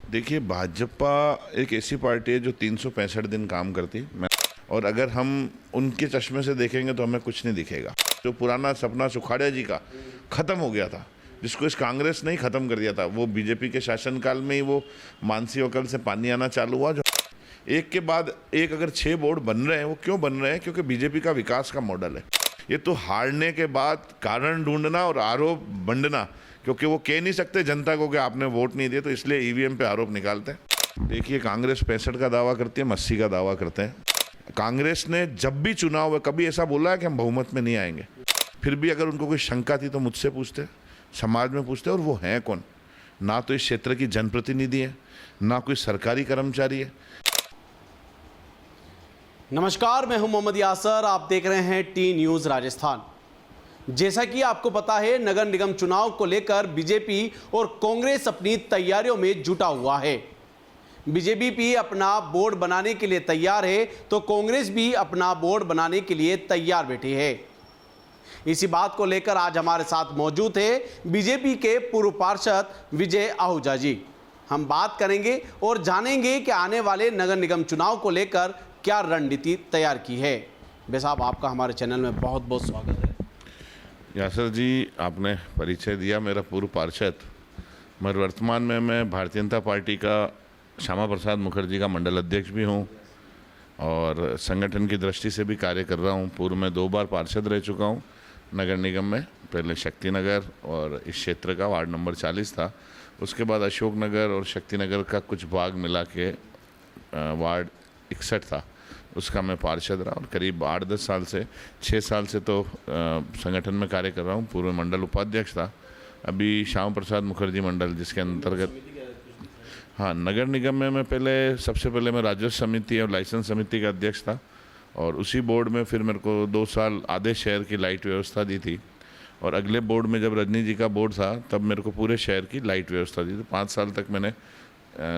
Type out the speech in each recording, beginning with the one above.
देखिए, भाजपा एक ऐसी पार्टी है जो 365 दिन काम करती है। और अगर हम उनके चश्मे से देखेंगे तो हमें कुछ नहीं दिखेगा। जो पुराना सपना सुखाड़िया जी का ख़त्म हो गया था, जिसको इस कांग्रेस ने ही ख़त्म कर दिया था, वो बीजेपी के शासनकाल में ही वो मानसी होकल से पानी आना चालू हुआ। जो एक के बाद एक अगर 6 बोर्ड बन रहे हैं, वो क्यों बन रहे हैं? क्योंकि बीजेपी का विकास का मॉडल है। ये तो हारने के बाद कारण ढूंढना और आरोप बंटना, क्योंकि वो कह नहीं सकते जनता को कि आपने वोट नहीं दिए, तो इसलिए ईवीएम पे आरोप निकालते हैं। देखिए, कांग्रेस 65 का दावा करती है, हम 80 का दावा करते हैं। कांग्रेस ने जब भी चुनाव में कभी ऐसा बोला है कि हम बहुमत में नहीं आएंगे। फिर भी अगर उनको कोई शंका थी तो मुझसे पूछते, समाज में पूछते। और वो हैं कौन? ना तो इस क्षेत्र की जनप्रतिनिधि है, ना कोई सरकारी कर्मचारी है। नमस्कार, मैं हूं मोहम्मद यासर। आप देख रहे हैं टी न्यूज़ राजस्थान। जैसा कि आपको पता है, नगर निगम चुनाव को लेकर बीजेपी और कांग्रेस अपनी तैयारियों में जुटा हुआ है। बीजेपी भी अपना बोर्ड बनाने के लिए तैयार है, तो कांग्रेस भी अपना बोर्ड बनाने के लिए तैयार बैठी है। इसी बात को लेकर आज हमारे साथ मौजूद है बीजेपी के पूर्व पार्षद विजय आहूजा जी। हम बात करेंगे और जानेंगे कि आने वाले नगर निगम चुनाव को लेकर क्या रणनीति तैयार की है। भाई साहब, आपका हमारे चैनल में बहुत बहुत स्वागत है। यासर जी, आपने परिचय दिया। मेरा पूर्व पार्षद, मगर वर्तमान में मैं भारतीय जनता पार्टी का श्यामा प्रसाद मुखर्जी का मंडल अध्यक्ष भी हूँ और संगठन की दृष्टि से भी कार्य कर रहा हूँ। पूर्व में 2 बार पार्षद रह चुका हूँ नगर निगम में। पहले शक्ति नगर और इस क्षेत्र का वार्ड नंबर 40 था, उसके बाद अशोक नगर और शक्ति नगर का कुछ भाग मिला के वार्ड 61 था, उसका मैं पार्षद रहा। और करीब 8-10 साल से 6 साल से तो संगठन में कार्य कर रहा हूँ। पूर्व मंडल उपाध्यक्ष था, अभी श्यामा प्रसाद मुखर्जी मंडल, जिसके अंतर्गत हाँ, नगर निगम में मैं सबसे पहले मैं राजस्व समिति और लाइसेंस समिति का अध्यक्ष था। और उसी बोर्ड में फिर मेरे को 2 साल आधे शहर की लाइट व्यवस्था दी थी। और अगले बोर्ड में जब रजनी जी का बोर्ड था, तब मेरे को पूरे शहर की लाइट व्यवस्था दी थी। 5 साल तक मैंने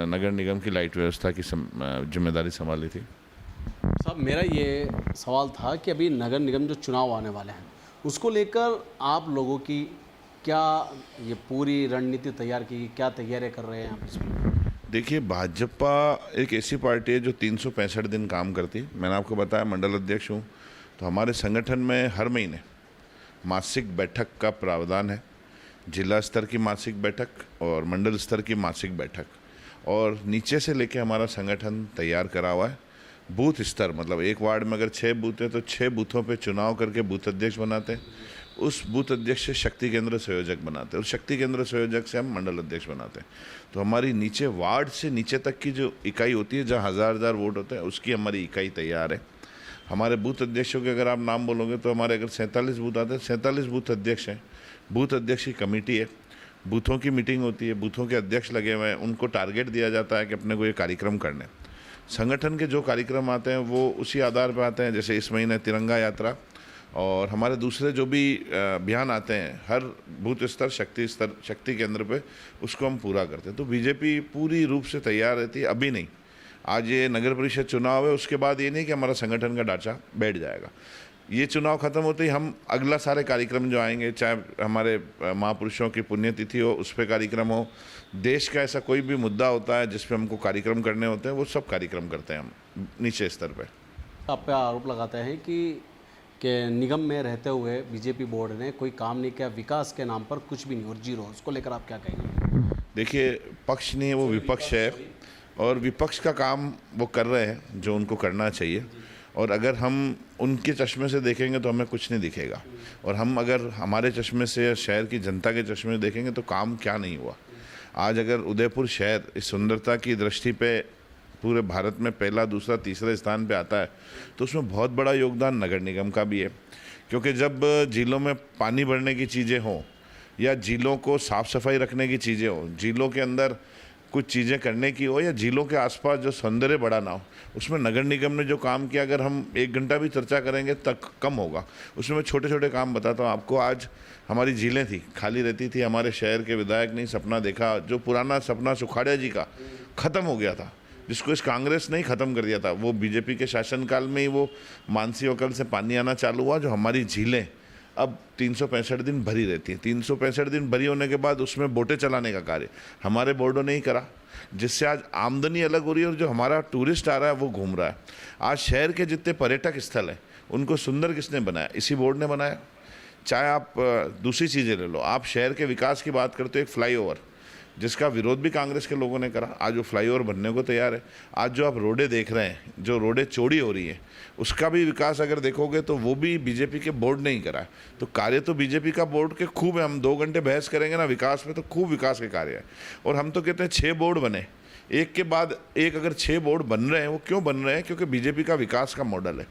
नगर निगम की लाइट व्यवस्था की जिम्मेदारी संभाली थी। साहब, मेरा ये सवाल था कि अभी नगर निगम जो चुनाव आने वाले हैं, उसको लेकर आप लोगों की क्या ये पूरी रणनीति तैयार की, क्या तैयारियां कर रहे हैं आप इसमें? देखिए, भाजपा एक ऐसी पार्टी है जो 365 दिन काम करती है। मैंने आपको बताया, मंडल अध्यक्ष हूँ, तो हमारे संगठन में हर महीने मासिक बैठक का प्रावधान है। जिला स्तर की मासिक बैठक और मंडल स्तर की मासिक बैठक, और नीचे से लेके हमारा संगठन तैयार करा हुआ है। बूथ स्तर, मतलब एक वार्ड में अगर 6 बूथ हैं तो 6 बूथों पे चुनाव करके बूथ अध्यक्ष बनाते हैं। उस बूथ अध्यक्ष से शक्ति केंद्र संयोजक बनाते हैं और शक्ति केंद्र संयोजक से हम मंडल अध्यक्ष बनाते हैं। तो हमारी नीचे वार्ड से नीचे तक की जो इकाई होती है, जहाँ हज़ार वोट होते हैं, उसकी हमारी इकाई तैयार है। हमारे बूथ अध्यक्षों के अगर आप नाम बोलोगे तो हमारे अगर 47 बूथ आते हैं, 47 बूथ अध्यक्ष हैं। बूथ अध्यक्ष की कमेटी है, बूथों की मीटिंग होती है, बूथों के अध्यक्ष लगे हुए हैं, उनको टारगेट दिया जाता है कि अपने को ये कार्यक्रम करने। संगठन के जो कार्यक्रम आते हैं वो उसी आधार पर आते हैं। जैसे इस महीने तिरंगा यात्रा और हमारे दूसरे जो भी अभियान आते हैं, हर बूथ स्तर शक्ति केंद्र पे उसको हम पूरा करते हैं। तो बीजेपी पूरी रूप से तैयार रहती है। अभी नहीं, आज ये नगर परिषद चुनाव है, उसके बाद ये नहीं कि हमारा संगठन का ढांचा बैठ जाएगा। ये चुनाव खत्म होते ही हम अगला सारे कार्यक्रम जो आएंगे, चाहे हमारे महापुरुषों की पुण्यतिथि हो, उस पर कार्यक्रम हो, देश का ऐसा कोई भी मुद्दा होता है जिस पे हमको कार्यक्रम करने होते हैं, वो सब कार्यक्रम करते हैं हम नीचे स्तर पे। आप पे आरोप लगाते हैं कि निगम में रहते हुए बीजेपी बोर्ड ने कोई काम नहीं किया, विकास के नाम पर कुछ भी नहीं और जीरो। उसको लेकर आप क्या कहेंगे? देखिए, पक्ष नहीं है, वो विपक्ष है और विपक्ष का काम वो कर रहे हैं जो उनको करना चाहिए। और अगर हम उनके चश्मे से देखेंगे तो हमें कुछ नहीं दिखेगा, और हम अगर हमारे चश्मे से या शहर की जनता के चश्मे से देखेंगे तो काम क्या नहीं हुआ। आज अगर उदयपुर शहर इस सुंदरता की दृष्टि पे पूरे भारत में पहला, दूसरा, तीसरे स्थान पे आता है, तो उसमें बहुत बड़ा योगदान नगर निगम का भी है। क्योंकि जब झीलों में पानी भरने की चीज़ें हों या झीलों को साफ़ सफाई रखने की चीज़ें हों, झीलों के अंदर कुछ चीज़ें करने की हो, या झीलों के आसपास जो सौंदर्य बढ़ाना हो, उसमें नगर निगम ने जो काम किया, अगर हम 1 घंटा भी चर्चा करेंगे तक कम होगा। उसमें मैं छोटे छोटे काम बताता हूँ आपको। आज हमारी झीलें थी, खाली रहती थी, हमारे शहर के विधायक ने सपना देखा, जो पुराना सपना सुखाड़िया जी का ख़त्म हो गया था, जिसको इस कांग्रेस ने ही ख़त्म कर दिया था। वो बीजेपी के शासनकाल में ही वो मानसी होकल से पानी आना चालू हुआ। जो हमारी झीलें अब 365 दिन भरी रहती है। 365 दिन भरी होने के बाद उसमें बोटें चलाने का कार्य हमारे बोर्डों ने ही करा। जिससे आज आमदनी अलग हो रही है और जो हमारा टूरिस्ट आ रहा है वो घूम रहा है। आज शहर के जितने पर्यटक स्थल हैं उनको सुंदर किसने बनाया? इसी बोर्ड ने बनाया। चाहे आप दूसरी चीज़ें ले लो, आप शहर के विकास की बात करते हो, एक फ्लाईओवर जिसका विरोध भी कांग्रेस के लोगों ने करा, आज वो फ्लाईओवर बनने को तैयार है। आज जो आप रोडें देख रहे हैं, जो रोडें चौड़ी हो रही हैं, उसका भी विकास अगर देखोगे तो वो भी बीजेपी के बोर्ड ने ही करा है। तो कार्य तो बीजेपी का बोर्ड के खूब है। हम 2 घंटे बहस करेंगे ना विकास में, तो खूब विकास के कार्य है। और हम तो कहते हैं 6 बोर्ड बने, एक के बाद एक। अगर 6 बोर्ड बन रहे हैं, वो क्यों बन रहे हैं? क्योंकि बीजेपी का विकास का मॉडल है।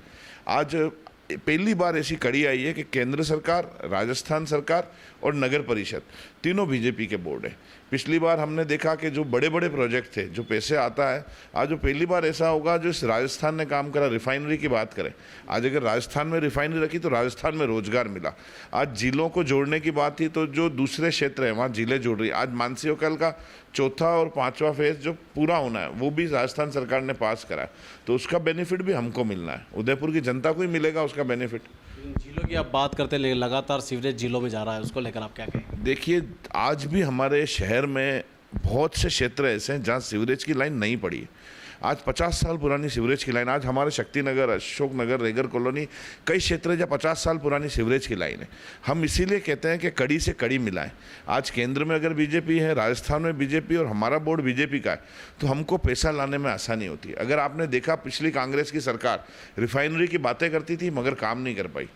आज पहली बार ऐसी कड़ी आई है कि केंद्र सरकार, राजस्थान सरकार और नगर परिषद तीनों बीजेपी के बोर्ड है। पिछली बार हमने देखा कि जो बड़े बड़े प्रोजेक्ट थे, जो पैसे आता है, आज जो पहली बार ऐसा होगा जो इस राजस्थान ने काम करा। रिफाइनरी की बात करें, आज अगर राजस्थान में रिफाइनरी रखी तो राजस्थान में रोजगार मिला। आज जिलों को जोड़ने की बात थी तो जो दूसरे क्षेत्र हैं वहाँ जिले जोड़ रही। आज मानसी होटल का 4था और 5वां फेज जो पूरा होना है वो भी राजस्थान सरकार ने पास करा है, तो उसका बेनिफिट भी हमको मिलना है। उदयपुर की जनता को ही मिलेगा उसका बेनिफिट। जिलों की आप बात करते हैं, लगातार सीवरेज जिलों में जा रहा है, उसको लेकर आप क्या कहेंगे? देखिए, आज भी हमारे शहर में बहुत से क्षेत्र ऐसे हैं जहाँ सीवरेज की लाइन नहीं पड़ी है। आज 50 साल पुरानी सीवरेज की लाइन, आज हमारे शक्तिनगर, अशोक नगर, रेगर कॉलोनी, कई क्षेत्र जहाँ 50 साल पुरानी सीवरेज की लाइन है। हम इसीलिए कहते हैं कि कड़ी से कड़ी मिलाएं। आज केंद्र में अगर बीजेपी है, राजस्थान में बीजेपी और हमारा बोर्ड बीजेपी का है, तो हमको पैसा लाने में आसानी होती है। अगर आपने देखा, पिछली कांग्रेस की सरकार रिफाइनरी की बातें करती थी मगर काम नहीं कर पाई।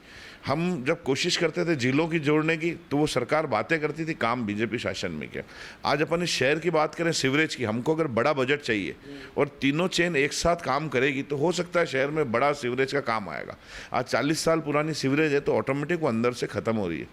हम जब कोशिश करते थे जिलों की जोड़ने की, तो वो सरकार बातें करती थी, काम बीजेपी शासन में किया। आज अपन इस शहर की बात करें, सीवरेज की, हमको अगर बड़ा बजट चाहिए और तीनों चेन एक साथ काम करेगी तो हो सकता है शहर में बड़ा सीवरेज का काम आएगा। आज 40 साल पुरानी सीवरेज है तो ऑटोमेटिक वो अंदर से ख़त्म हो रही है।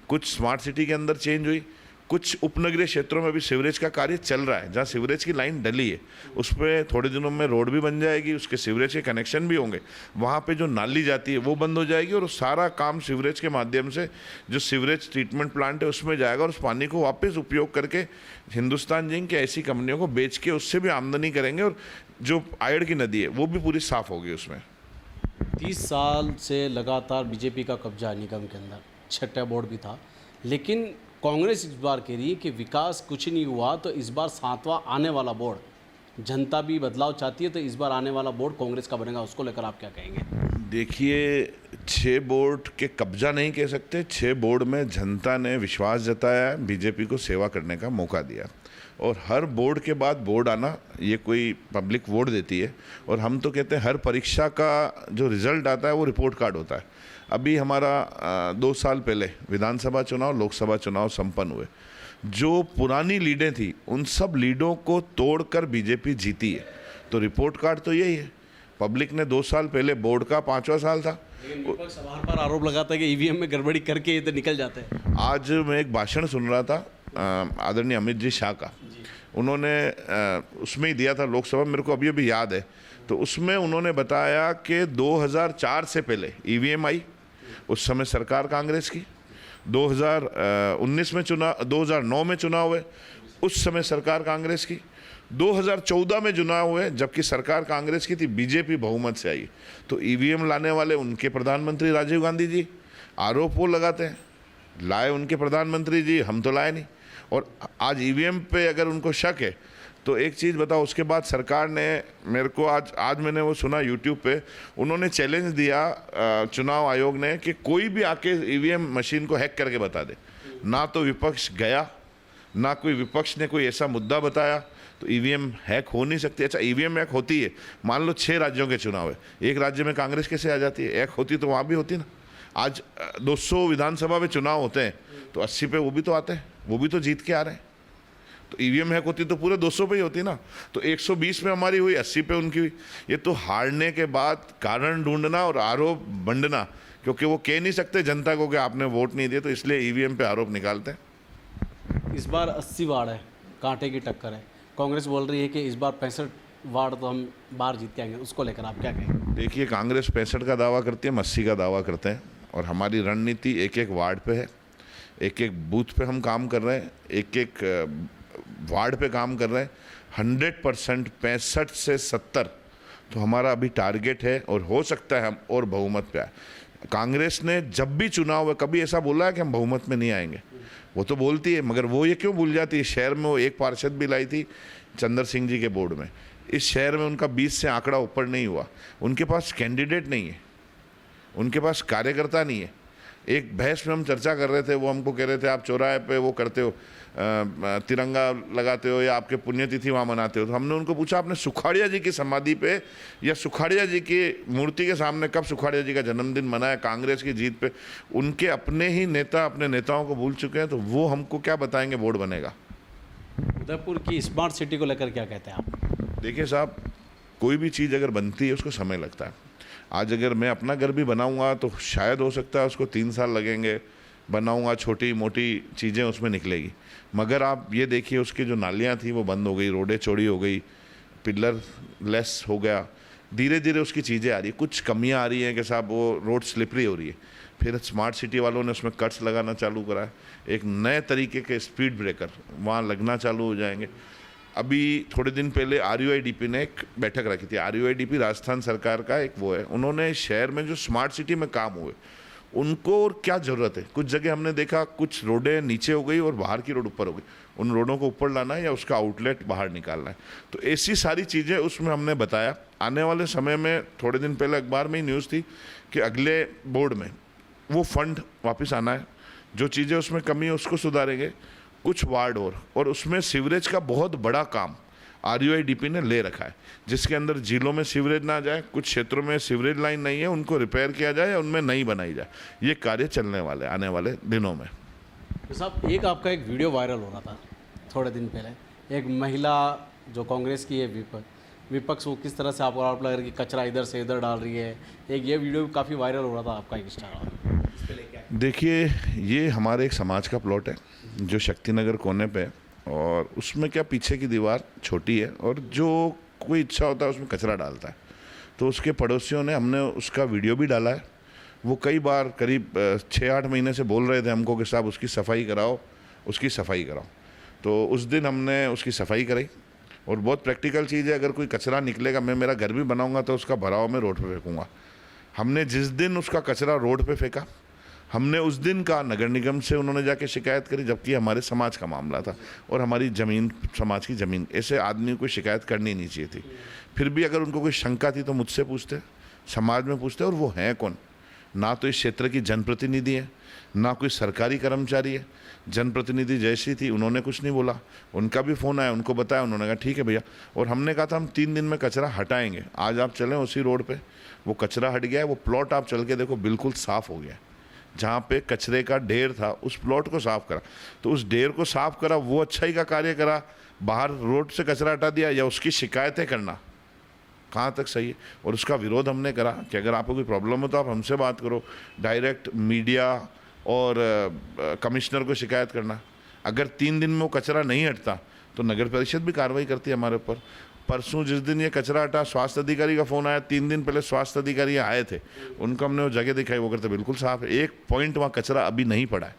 कुछ स्मार्ट सिटी के अंदर चेंज हुई, कुछ उपनगरीय क्षेत्रों में भी सीवरेज का कार्य चल रहा है। जहाँ सीवरेज की लाइन डली है उस पर थोड़े दिनों में रोड भी बन जाएगी, उसके सीवरेज के कनेक्शन भी होंगे। वहाँ पे जो नाली जाती है वो बंद हो जाएगी और सारा काम सीवरेज के माध्यम से जो सीवरेज ट्रीटमेंट प्लांट है उसमें जाएगा और उस पानी को वापस उपयोग करके हिंदुस्तान जिंक के ऐसी कंपनियों को बेच के उससे भी आमदनी करेंगे और जो आयड़ की नदी है वो भी पूरी साफ होगी उसमें। 30 साल से लगातार बीजेपी का कब्जा है निगम के अंदर, 6ठा बोर्ड भी था, लेकिन कांग्रेस इस बार कह रही है कि विकास कुछ नहीं हुआ, तो इस बार 7वां आने वाला बोर्ड, जनता भी बदलाव चाहती है, तो इस बार आने वाला बोर्ड कांग्रेस का बनेगा, उसको लेकर आप क्या कहेंगे? देखिए, 6 बोर्ड के कब्जा नहीं कह सकते, 6 बोर्ड में जनता ने विश्वास जताया है, बीजेपी को सेवा करने का मौका दिया। और हर बोर्ड के बाद बोर्ड आना, ये कोई पब्लिक वोट देती है। और हम तो कहते हैं हर परीक्षा का जो रिजल्ट आता है वो रिपोर्ट कार्ड होता है। अभी हमारा 2 साल पहले विधानसभा चुनाव, लोकसभा चुनाव संपन्न हुए। जो पुरानी लीडें थी उन सब लीडों को तोड़कर बीजेपी जीती है। तो रिपोर्ट कार्ड तो यही है। पब्लिक ने 2 साल पहले, बोर्ड का 5वां साल था। लेकिन विपक्ष बार बार आरोप लगाता है कि ईवीएम में गड़बड़ी करके ये तो निकल जाते हैं। आज मैं एक भाषण सुन रहा था आदरणीय अमित जी शाह का, उन्होंने उसमें ही दिया था लोकसभा, मेरे को अभी अभी याद है। तो उसमें उन्होंने बताया कि 2004 से पहले ईवीएम आई, उस समय सरकार कांग्रेस की। 2019 में चुनाव, 2009 में चुनाव हुए, उस समय सरकार कांग्रेस की। 2014 में चुनाव हुए जबकि सरकार कांग्रेस की थी, बीजेपी बहुमत से आई। तो ईवीएम लाने वाले उनके प्रधानमंत्री राजीव गांधी जी, आरोप वो लगाते हैं, लाए उनके प्रधानमंत्री जी, हम तो लाए नहीं। और आज ईवीएम पे अगर उनको शक है तो एक चीज़ बताओ, उसके बाद सरकार ने मेरे को आज मैंने वो सुना यूट्यूब पे, उन्होंने चैलेंज दिया चुनाव आयोग ने कि कोई भी आके ईवीएम मशीन को हैक करके बता दे। ना तो विपक्ष गया, ना कोई विपक्ष ने कोई ऐसा मुद्दा बताया। तो ईवीएम हैक हो नहीं सकती। अच्छा, ईवीएम हैक होती है, मान लो 6 राज्यों के चुनाव है, एक राज्य में कांग्रेस कैसे आ जाती है? हैक होती तो वहाँ भी होती ना। आज 200 विधानसभा में चुनाव होते हैं तो 80 पे वो भी तो आते हैं, वो भी तो जीत के आ रहे हैं। तो ईवीएम हैक होती तो पूरे 200 पे ही होती ना। तो 120 में हमारी हुई, 80 पे उनकी हुई। ये तो हारने के बाद कारण ढूंढना और आरोप बंटना, क्योंकि वो कह नहीं सकते जनता को कि आपने वोट नहीं दिए, तो इसलिए ईवीएम पे आरोप निकालते हैं। इस बार 80 वार्ड है, कांटे की टक्कर है। कांग्रेस बोल रही है कि इस बार 65 वार्ड तो हम बाहर जीत के आएंगे, उसको लेकर आप क्या कहेंगे? देखिए, कांग्रेस 65 का दावा करती है, हम 80 का दावा करते हैं। और हमारी रणनीति एक एक वार्ड पे है, एक एक बूथ पे हम काम कर रहे हैं, एक एक वार्ड पे काम कर रहे हैं। 100% 65 से 70 तो हमारा अभी टारगेट है और हो सकता है हम और बहुमत पे आए। कांग्रेस ने जब भी चुनाव है कभी ऐसा बोला है कि हम बहुमत में नहीं आएंगे? वो तो बोलती है, मगर वो ये क्यों भूल जाती है? शहर में वो एक पार्षद भी लाई थी, चंद्र सिंह जी के बोर्ड में। इस शहर में उनका 20 से आंकड़ा ऊपर नहीं हुआ। उनके पास कैंडिडेट नहीं है, उनके पास कार्यकर्ता नहीं है। एक बहस में हम चर्चा कर रहे थे, वो हमको कह रहे थे आप चौराहे पे वो करते हो, तिरंगा लगाते हो या आपके पुण्यतिथि वहाँ मनाते हो। तो हमने उनको पूछा आपने सुखाड़िया जी की समाधि पे या सुखाड़िया जी की मूर्ति के सामने कब सुखाड़िया जी का जन्मदिन मनाया कांग्रेस की जीत पे? उनके अपने ही नेता अपने नेताओं को भूल चुके हैं, तो वो हमको क्या बताएंगे बोर्ड बनेगा? उदयपुर की स्मार्ट सिटी को लेकर क्या कहते हैं आप? देखिए साहब, कोई भी चीज़ अगर बनती है उसको समय लगता है। आज अगर मैं अपना घर भी बनाऊंगा तो शायद हो सकता है उसको 3 साल लगेंगे, बनाऊंगा छोटी मोटी चीज़ें उसमें निकलेगी। मगर आप ये देखिए उसकी जो नालियाँ थी वो बंद हो गई, रोडें चौड़ी हो गई, पिलर लेस हो गया, धीरे धीरे उसकी चीज़ें आ रही है। कुछ कमियां आ रही हैं कि साहब वो रोड स्लिपरी हो रही है। फिर स्मार्ट सिटी वालों ने उसमें कट्स लगाना चालू करा है, एक नए तरीके के स्पीड ब्रेकर वहाँ लगना चालू हो जाएंगे। अभी थोड़े दिन पहले RUIDP ने एक बैठक रखी थी। RUIDP राजस्थान सरकार का एक वो है, उन्होंने शहर में जो स्मार्ट सिटी में काम हुए उनको और क्या ज़रूरत है। कुछ जगह हमने देखा कुछ रोडें नीचे हो गई और बाहर की रोड ऊपर हो गई, उन रोडों को ऊपर लाना है या उसका आउटलेट बाहर निकालना है। तो ऐसी सारी चीज़ें उसमें हमने बताया। आने वाले समय में थोड़े दिन पहले अखबार में ही न्यूज़ थी कि अगले बोर्ड में वो फंड वापस आना है, जो चीज़ें उसमें कमी है उसको सुधारेंगे। कुछ वार्ड और उसमें सीवरेज का बहुत बड़ा काम RUIDP ने ले रखा है, जिसके अंदर झीलों में सीवरेज ना जाए, कुछ क्षेत्रों में सीवरेज लाइन नहीं है, उनको रिपेयर किया जाए या उनमें नई बनाई जाए। ये कार्य चलने वाले आने वाले दिनों में। तो साहब एक आपका एक वीडियो वायरल हो रहा था थोड़े दिन पहले, एक महिला जो कांग्रेस की है विपक्ष वो किस तरह से आपको आरोप लगा रही है कि कचरा इधर से इधर डाल रही है। एक ये वीडियो काफ़ी वायरल हो रहा था आपका इंस्टाग्राम। देखिए ये हमारे एक समाज का प्लॉट है जो शक्तिनगर कोने पे है, और उसमें क्या पीछे की दीवार छोटी है और जो कोई इच्छा होता है उसमें कचरा डालता है। तो उसके पड़ोसियों ने हमने उसका वीडियो भी डाला है। वो कई बार करीब 6-8 महीने से बोल रहे थे हमको कि साहब उसकी सफाई कराओ, उसकी सफाई कराओ। तो उस दिन हमने उसकी सफाई कराई। और बहुत प्रैक्टिकल चीज़ है, अगर कोई कचरा निकलेगा, मैं मेरा घर भी बनाऊंगा तो उसका भराव मैं रोड पे फेंकूंगा। हमने जिस दिन उसका कचरा रोड पे फेंका, हमने उस दिन का नगर निगम से उन्होंने जाके शिकायत करी, जबकि हमारे समाज का मामला था और हमारी ज़मीन समाज की ज़मीन। ऐसे आदमी को शिकायत करनी नहीं चाहिए थी। फिर भी अगर उनको कोई शंका थी तो मुझसे पूछते, समाज में पूछते। और वो हैं कौन? ना तो इस क्षेत्र की जनप्रतिनिधि है, ना कोई सरकारी कर्मचारी है। जनप्रतिनिधि जैसी थी उन्होंने कुछ नहीं बोला, उनका भी फ़ोन आया, उनको बताया, उन्होंने कहा ठीक है भैया। और हमने कहा था हम 3 दिन में कचरा हटाएंगे। आज आप चलें उसी रोड पे, वो कचरा हट गया है। वो प्लॉट आप चल के देखो बिल्कुल साफ़ हो गया है। जहाँ पे कचरे का ढेर था उस प्लॉट को साफ़ करा। तो उस ढेर को साफ़ करा, वो अच्छाई का कार्य करा। बाहर रोड से कचरा हटा दिया या उसकी शिकायतें करना कहाँ तक सही है? और उसका विरोध हमने करा कि अगर आपको कोई प्रॉब्लम हो तो आप हमसे बात करो, डायरेक्ट मीडिया और कमिश्नर को शिकायत करना। अगर 3 दिन में वो कचरा नहीं हटता तो नगर परिषद भी कार्रवाई करती है हमारे ऊपर। परसों जिस दिन ये कचरा हटा, स्वास्थ्य अधिकारी का फ़ोन आया। 3 दिन पहले स्वास्थ्य अधिकारी आए थे, उनको हमने वो जगह दिखाई, वो करते बिल्कुल साफ़ है। एक पॉइंट वहाँ कचरा अभी नहीं पड़ा है।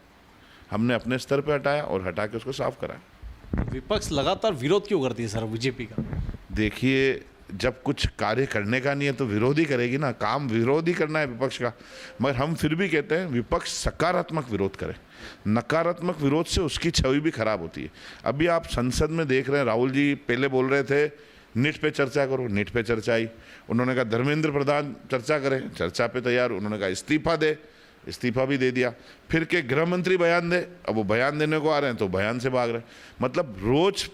हमने अपने स्तर पर हटाया और हटा के उसको साफ़ कराया। विपक्ष लगातार विरोध क्यों करती है सर बीजेपी का? देखिए जब कुछ कार्य करने का नहीं है तो विरोध ही करेगी ना। काम विरोध ही करना है विपक्ष का। मगर हम फिर भी कहते हैं विपक्ष सकारात्मक विरोध करे। नकारात्मक विरोध से उसकी छवि भी खराब होती है। अभी आप संसद में देख रहे हैं, राहुल जी पहले बोल रहे थे नीट पे चर्चा करो, नीट पे चर्चा आई। उन्होंने कहा धर्मेंद्र प्रधान चर्चा करें, चर्चा पे तैयार। उन्होंने कहा इस्तीफा दे, इस्तीफा भी दे दिया। फिर के गृह मंत्री बयान दे, अब वो बयान देने को आ रहे हैं तो बयान से भाग रहे हैं। मतलब रोज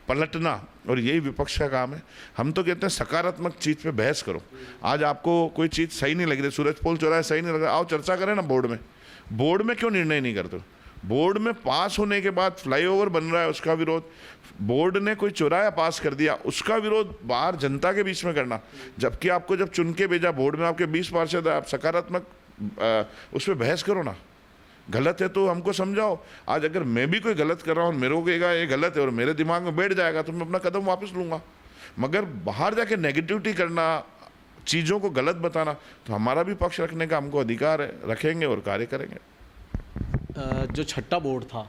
पलटना, और यही विपक्ष का काम है। हम तो कहते हैं सकारात्मक चीज़ पे बहस करो। आज आपको कोई चीज़ सही नहीं लग रही, सूरजपोल चौराहा सही नहीं लग रहा, आओ चर्चा करें ना बोर्ड में। बोर्ड में क्यों निर्णय नहीं करते? बोर्ड में पास होने के बाद फ्लाईओवर बन रहा है उसका विरोध, बोर्ड ने कोई चौराहा पास कर दिया उसका विरोध बाहर जनता के बीच में करना। जबकि आपको जब चुन के भेजा बोर्ड में, आपके 20 पार्षद है, आप सकारात्मक उस पर बहस करो ना। गलत है तो हमको समझाओ। आज अगर मैं भी कोई गलत कर रहा हूँ, मेरे को कहेगा ये गलत है और मेरे दिमाग में बैठ जाएगा तो मैं अपना कदम वापस लूँगा। मगर बाहर जाके नेगेटिविटी करना, चीज़ों को गलत बताना, तो हमारा भी पक्ष रखने का हमको अधिकार है, रखेंगे और कार्य करेंगे। जो छठा बोर्ड था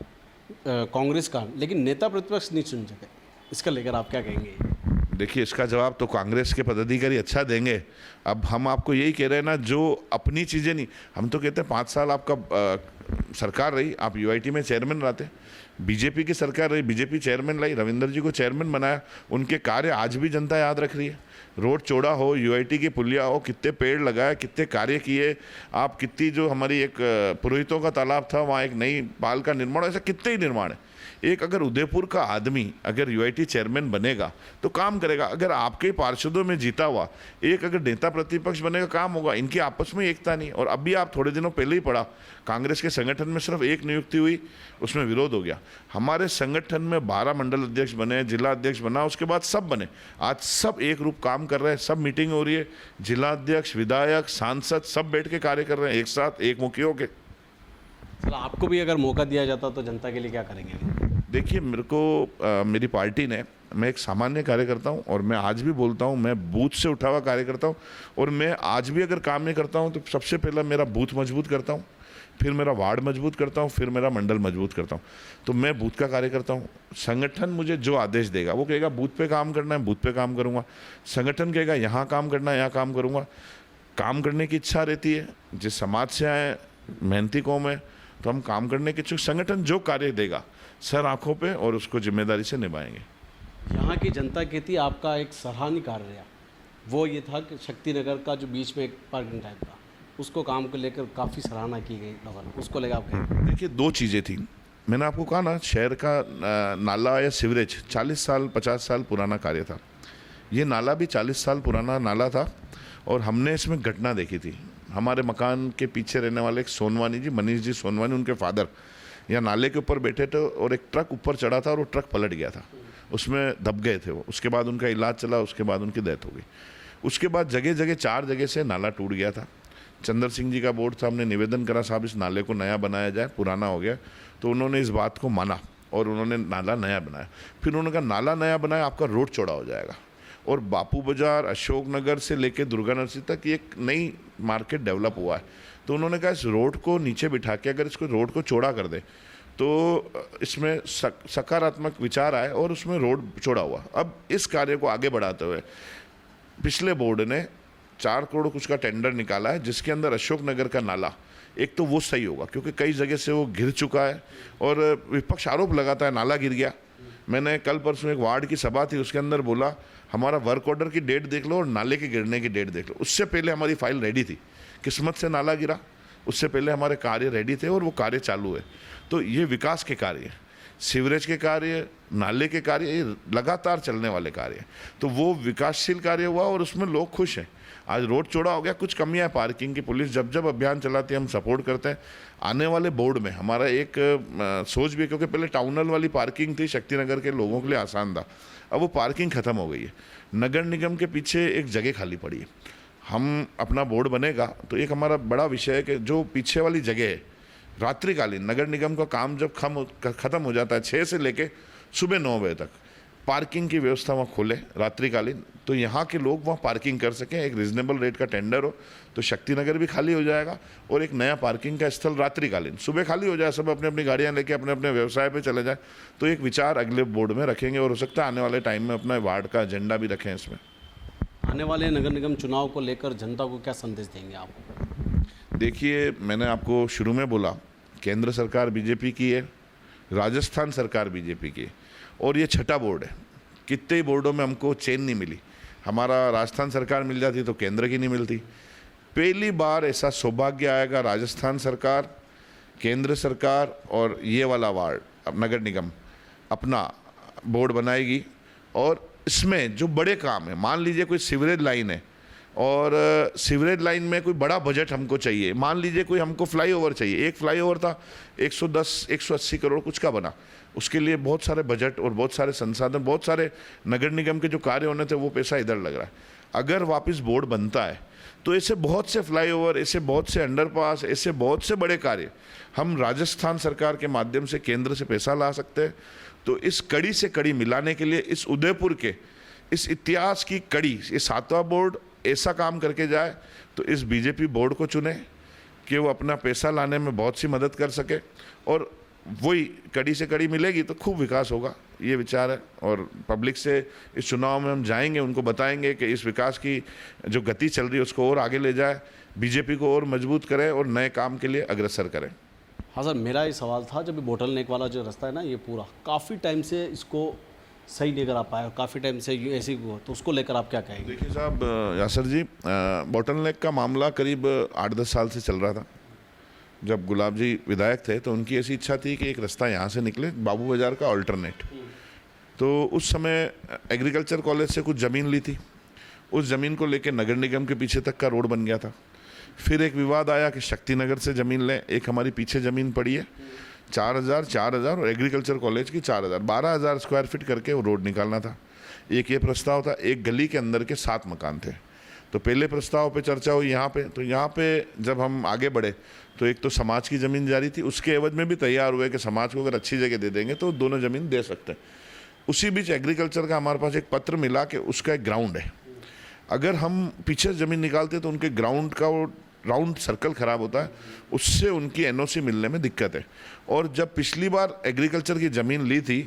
कांग्रेस का, लेकिन नेता प्रतिपक्ष नहीं चुन सके, इसका लेकर आप क्या कहेंगे? देखिए, इसका जवाब तो कांग्रेस के पदाधिकारी अच्छा देंगे। अब हम आपको यही कह रहे हैं ना, जो अपनी चीज़ें नहीं, हम तो कहते हैं 5 साल आपका सरकार रही, आप यूआईटी में चेयरमैन रहते, बीजेपी की सरकार रही, बीजेपी चेयरमैन लाई, रविंदर जी को चेयरमैन बनाया, उनके कार्य आज भी जनता याद रख रही है। रोड चौड़ा हो, यूआईटी की पुलिया हो, कितने पेड़ लगाए, कितने कार्य किए, आप कितनी जो हमारी एक पुरोहितों का तालाब था वहाँ एक नई पाल का निर्माण, ऐसा कितने ही निर्माण है। एक अगर उदयपुर का आदमी अगर यूआईटी चेयरमैन बनेगा तो काम करेगा। अगर आपके पार्षदों में जीता हुआ एक अगर नेता प्रतिपक्ष बनेगा, काम होगा। इनकी आपस में एकता नहीं। और अभी आप थोड़े दिनों पहले ही पढ़ा, कांग्रेस के संगठन में सिर्फ एक नियुक्ति हुई, उसमें विरोध हो गया। हमारे संगठन में 12 मंडल अध्यक्ष बने, जिला अध्यक्ष बना, उसके बाद सब बने। आज सब एक रूप काम कर रहे हैं, सब मीटिंग हो रही है, जिला अध्यक्ष, विधायक, सांसद सब बैठ के कार्य कर रहे हैं एक साथ, एक मुखी होके। सर, आपको भी अगर मौका दिया जाता तो जनता के लिए क्या करेंगे? देखिए, मेरे को मेरी पार्टी ने, मैं एक सामान्य कार्यकर्ता हूं और मैं आज भी बोलता हूं, मैं बूथ से उठा हुआ कार्यकर्ता हूं। और मैं आज भी अगर काम नहीं करता हूं तो सबसे पहला मेरा बूथ मजबूत करता हूं, फिर मेरा वार्ड मजबूत करता हूं, फिर मेरा मंडल मजबूत करता हूं। तो मैं बूथ का कार्यकर्ता हूं। संगठन मुझे जो आदेश देगा, वो कहेगा बूथ पे काम करना है, बूथ पे काम करूँगा। संगठन कहेगा यहाँ काम करना है, यहाँ काम करूँगा। काम करने की इच्छा रहती है, जिस समाज से आए, मेहनती कौम है, तो हम काम करने के इच्छुक। संगठन जो कार्य देगा सर आंखों पे, और उसको जिम्मेदारी से निभाएंगे। यहाँ की जनता कहती है आपका एक सराहनीय कार्य रहा, वो ये था कि शक्तिनगर का जो बीच में एक पार्किंग टाइप था, उसको काम को लेकर काफ़ी सराहना की गई लोगों ने, उसको लेकर आप कहें? देखिए, 2 चीज़ें थी। मैंने आपको कहा ना, शहर का नाला या सीवरेज 40 साल 50 साल पुराना कार्य था। ये नाला भी 40 साल पुराना नाला था और हमने इसमें घटना देखी थी। हमारे मकान के पीछे रहने वाले एक सोनवानी जी, मनीष जी सोनवानी, उनके फादर या नाले के ऊपर बैठे थे और एक ट्रक ऊपर चढ़ा था और वो ट्रक पलट गया था, उसमें दब गए थे वो। उसके बाद उनका इलाज चला, उसके बाद उनकी डेथ हो गई। उसके बाद जगह जगह 4 जगह से नाला टूट गया था। चंद्र सिंह जी का बोर्ड था, हमने निवेदन करा साहब इस नाले को नया बनाया जाए, पुराना हो गया। तो उन्होंने इस बात को माना और उन्होंने नाला नया बनाया। फिर उन्होंने कहा नाला नया बनाया, आपका रोड चौड़ा हो जाएगा। और बापू बाजार, अशोक नगर से लेके दुर्गा नर्सरी तक एक नई मार्केट डेवलप हुआ है। तो उन्होंने कहा इस रोड को नीचे बिठा के अगर इसको रोड को चौड़ा कर दे तो इसमें सकारात्मक विचार आए और उसमें रोड चौड़ा हुआ। अब इस कार्य को आगे बढ़ाते हुए पिछले बोर्ड ने 4 करोड़ कुछ का टेंडर निकाला है, जिसके अंदर अशोक नगर का नाला, एक तो वो सही होगा क्योंकि कई जगह से वो गिर चुका है और विपक्ष आरोप लगाता है नाला गिर गया। मैंने कल परसों एक वार्ड की सभा थी, उसके अंदर बोला हमारा वर्क ऑर्डर की डेट देख लो और नाले के गिरने की डेट देख लो। उससे पहले हमारी फाइल रेडी थी, किस्मत से नाला गिरा, उससे पहले हमारे कार्य रेडी थे और वो कार्य चालू है। तो ये विकास के कार्य, सीवरेज के कार्य, नाले के कार्य, ये लगातार चलने वाले कार्य। तो वो विकासशील कार्य हुआ और उसमें लोग खुश हैं। आज रोड चौड़ा हो गया, कुछ कमियां पार्किंग की, पुलिस जब जब अभियान चलाती है हम सपोर्ट करते हैं। आने वाले बोर्ड में हमारा एक सोच भी है, क्योंकि पहले टाउनल वाली पार्किंग थी, शक्तिनगर के लोगों के लिए आसान था, अब वो पार्किंग ख़त्म हो गई है। नगर निगम के पीछे एक जगह खाली पड़ी है। हम अपना बोर्ड बनेगा तो एक हमारा बड़ा विषय है कि जो पीछे वाली जगह है, रात्रिकालीन नगर निगम का काम जब ख़त्म हो जाता है 6 से लेके सुबह 9 बजे तक, पार्किंग की व्यवस्था वहाँ खोले रात्रिकालीन, तो यहाँ के लोग वहाँ पार्किंग कर सकें। एक रिजनेबल रेट का टेंडर हो तो शक्तिनगर भी खाली हो जाएगा और एक नया पार्किंग का स्थल रात्रिकालीन सुबह खाली हो जाए, सब अपने अपनी गाड़ियाँ लेके अपने अपने व्यवसाय पे चले जाए। तो एक विचार अगले बोर्ड में रखेंगे और हो सकता है आने वाले टाइम में अपना वार्ड का एजेंडा भी रखें। इसमें आने वाले नगर निगम चुनाव को लेकर जनता को क्या संदेश देंगे आप? देखिए, मैंने आपको शुरू में बोला, केंद्र सरकार बीजेपी की है, राजस्थान सरकार बीजेपी की है और ये 6ठा बोर्ड है। कितने ही बोर्डों में हमको चेन नहीं मिली, हमारा राजस्थान सरकार मिल जाती तो केंद्र की नहीं मिलती। पहली बार ऐसा सौभाग्य आएगा, राजस्थान सरकार, केंद्र सरकार और ये वाला वार्ड नगर निगम अपना बोर्ड बनाएगी। और इसमें जो बड़े काम है, मान लीजिए कोई सीवरेज लाइन है और सीवरेज लाइन में कोई बड़ा बजट हमको चाहिए, मान लीजिए कोई हमको फ्लाईओवर चाहिए, एक फ्लाईओवर था 110-180 करोड़ कुछ का बना, उसके लिए बहुत सारे बजट और बहुत सारे संसाधन, बहुत सारे नगर निगम के जो कार्य होने थे वो पैसा इधर लग रहा है। अगर वापस बोर्ड बनता है तो ऐसे बहुत से फ्लाईओवर, ऐसे बहुत से अंडरपास, ऐसे बहुत से बड़े कार्य हम राजस्थान सरकार के माध्यम से केंद्र से पैसा ला सकते हैं। तो इस कड़ी से कड़ी मिलाने के लिए इस उदयपुर के इस इतिहास की कड़ी, ये 7वां बोर्ड ऐसा काम करके जाए तो इस बीजेपी बोर्ड को चुने कि वो अपना पैसा लाने में बहुत सी मदद कर सके और वही कड़ी से कड़ी मिलेगी तो खूब विकास होगा। ये विचार है और पब्लिक से इस चुनाव में हम जाएंगे, उनको बताएंगे कि इस विकास की जो गति चल रही है उसको और आगे ले जाए, बीजेपी को और मजबूत करें और नए काम के लिए अग्रसर करें। हाँ सर, मेरा ये सवाल था, जब बोटल नेक वाला जो रास्ता है ना, ये पूरा काफ़ी टाइम से इसको सही नहीं करा पाया, काफ़ी टाइम से ऐसे ही हुआ, तो उसको लेकर आप क्या कहेंगे? देखिए साहब यासर जी, बोटल नेक का मामला करीब 8-10 साल से चल रहा था। जब गुलाब जी विधायक थे तो उनकी ऐसी इच्छा थी कि एक रास्ता यहाँ से निकले बाबू बाजार का अल्टरनेट। तो उस समय एग्रीकल्चर कॉलेज से कुछ ज़मीन ली थी, उस ज़मीन को लेकर नगर निगम के पीछे तक का रोड बन गया था। फिर एक विवाद आया कि शक्तिनगर से ज़मीन लें, एक हमारी पीछे ज़मीन पड़ी है 4,000 और एग्रीकल्चर कॉलेज की 4,000, 12,000 स्क्वायर फीट करके वो रोड निकालना था। एक ये प्रस्ताव था, एक गली के अंदर के 7 मकान थे। तो पहले प्रस्ताव पे चर्चा हुई यहाँ पे, तो यहाँ पे जब हम आगे बढ़े तो एक तो समाज की ज़मीन जारी थी, उसके एवज में भी तैयार हुए कि समाज को अगर अच्छी जगह दे देंगे तो दोनों ज़मीन दे सकते हैं। उसी बीच एग्रीकल्चर का हमारे पास एक पत्र मिला कि उसका एक ग्राउंड है, अगर हम पीछे ज़मीन निकालते तो उनके ग्राउंड का वो राउंड सर्कल ख़राब होता है, उससे उनकी एनओसी मिलने में दिक्कत है। और जब पिछली बार एग्रीकल्चर की ज़मीन ली थी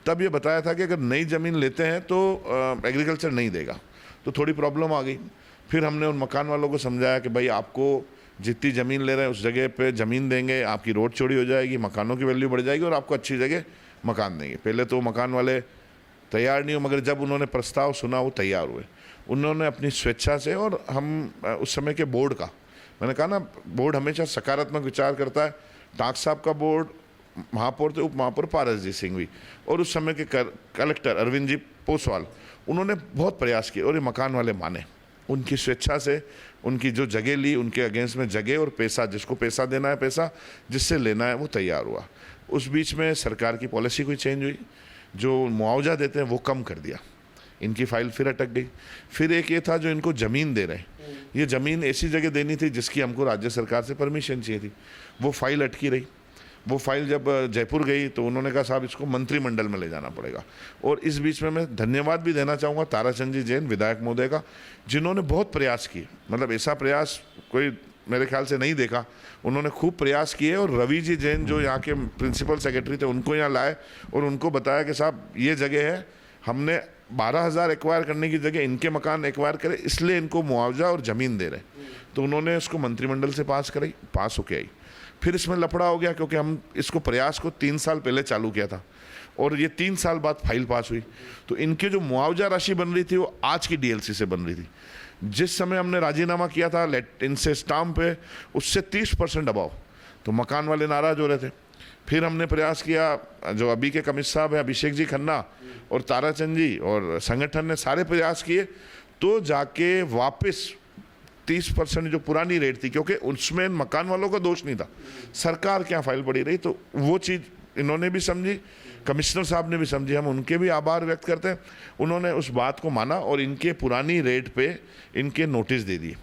तब ये बताया था कि अगर नई ज़मीन लेते हैं तो एग्रीकल्चर नहीं देगा, तो थोड़ी प्रॉब्लम आ गई। फिर हमने उन मकान वालों को समझाया कि भाई आपको जितनी ज़मीन ले रहे हैं उस जगह पे ज़मीन देंगे, आपकी रोड चौड़ी हो जाएगी, मकानों की वैल्यू बढ़ जाएगी और आपको अच्छी जगह मकान देंगे। पहले तो मकान वाले तैयार नहीं हो, मगर जब उन्होंने प्रस्ताव सुना वो तैयार हुए। उन्होंने अपनी स्वेच्छा से, और हम उस समय के बोर्ड का, मैंने कहा ना बोर्ड हमेशा सकारात्मक विचार करता है, टाक साहब का बोर्ड, महापौर थे, उप महापौर पारसजीत सिंह भी, और उस समय के कलेक्टर अरविंद जी पोसवाल, उन्होंने बहुत प्रयास किए और ये मकान वाले माने। उनकी स्वेच्छा से उनकी जो जगह ली, उनके अगेंस्ट में जगह और पैसा, जिसको पैसा देना है पैसा, जिससे लेना है वो तैयार हुआ। उस बीच में सरकार की पॉलिसी कोई चेंज हुई, जो मुआवजा देते हैं वो कम कर दिया, इनकी फाइल फिर अटक गई। फिर एक ये था जो इनको ज़मीन दे रहे, ये ज़मीन ऐसी जगह देनी थी जिसकी हमको राज्य सरकार से परमिशन चाहिए थी, वो फाइल अटकी रही। वो फाइल जब जयपुर गई तो उन्होंने कहा साहब इसको मंत्रिमंडल में ले जाना पड़ेगा। और इस बीच में मैं धन्यवाद भी देना चाहूँगा ताराचंद जी जैन विधायक महोदय का, जिन्होंने बहुत प्रयास किए, मतलब ऐसा प्रयास कोई मेरे ख्याल से नहीं देखा, उन्होंने खूब प्रयास किए। और रवि जी जैन जो यहाँ के प्रिंसिपल सेक्रेटरी थे, उनको यहाँ लाए और उनको बताया कि साहब ये जगह है, हमने 12,000 एक्वायर करने की जगह इनके मकान एक्वायर करे, इसलिए इनको मुआवजा और ज़मीन दे रहे। तो उन्होंने उसको मंत्रिमंडल से पास होके आई। फिर इसमें लफड़ा हो गया क्योंकि हम इसको प्रयास को 3 साल पहले चालू किया था और ये 3 साल बाद फाइल पास हुई। तो इनकी जो मुआवजा राशि बन रही थी वो आज की डीएलसी से बन रही थी। जिस समय हमने राजीनामा किया था इनसे स्टाम्प पे, उससे 30% अभाव, तो मकान वाले नाराज हो रहे थे। फिर हमने प्रयास किया, जो अभी के कमिश्नर साहब हैं अभिषेक जी खन्ना और ताराचंद जी और संगठन ने सारे प्रयास किए, तो जाके वापस 30% जो पुरानी रेट थी, क्योंकि उसमें मकान वालों का दोष नहीं था, सरकार क्या फाइल पड़ी रही, तो वो चीज़ इन्होंने भी समझी, कमिश्नर साहब ने भी समझी, हम उनके भी आभार व्यक्त करते हैं। उन्होंने उस बात को माना और इनके पुरानी रेट पे इनके नोटिस दे दिए।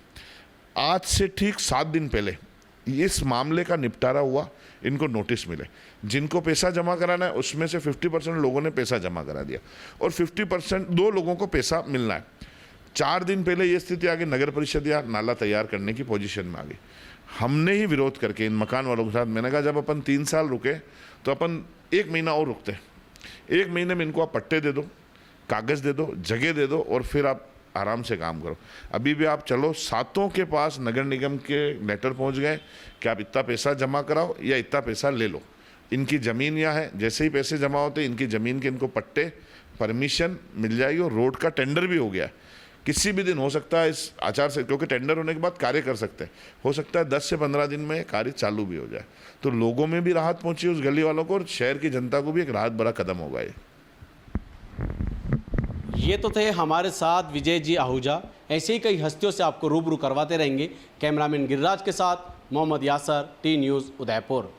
आज से ठीक 7 दिन पहले इस मामले का निपटारा हुआ, इनको नोटिस मिले। जिनको पैसा जमा कराना है उसमें से 50% लोगों ने पैसा जमा करा दिया और 50% 2 लोगों को पैसा मिलना है। 4 दिन पहले ये स्थिति आ गई, नगर परिषद या नाला तैयार करने की पोजीशन में आ गई। हमने ही विरोध करके इन मकान वालों के साथ, मैंने कहा जब अपन 3 साल रुके तो अपन 1 महीना और रुकते हैं। 1 महीने में इनको आप पट्टे दे दो, कागज़ दे दो, जगह दे दो और फिर आप आराम से काम करो। अभी भी आप चलो, 7 के पास नगर निगम के लेटर पहुंच गए कि आप इतना पैसा जमा कराओ या इतना पैसा ले लो। इनकी ज़मीन यहाँ है, जैसे ही पैसे जमा होते इनकी ज़मीन के इनको पट्टे, परमिशन मिल जाएगी और रोड का टेंडर भी हो गया। किसी भी दिन हो सकता है इस आचार से, क्योंकि टेंडर होने के बाद कार्य कर सकते हैं, हो सकता है 10 से 15 दिन में कार्य चालू भी हो जाए। तो लोगों में भी राहत पहुंची उस गली वालों को और शहर की जनता को भी एक राहत भरा कदम होगा ये तो थे हमारे साथ विजय जी आहूजा। ऐसे ही कई हस्तियों से आपको रूबरू करवाते रहेंगे। कैमरामैन गिरिराज के साथ मोहम्मद यासर, टी न्यूज़ उदयपुर।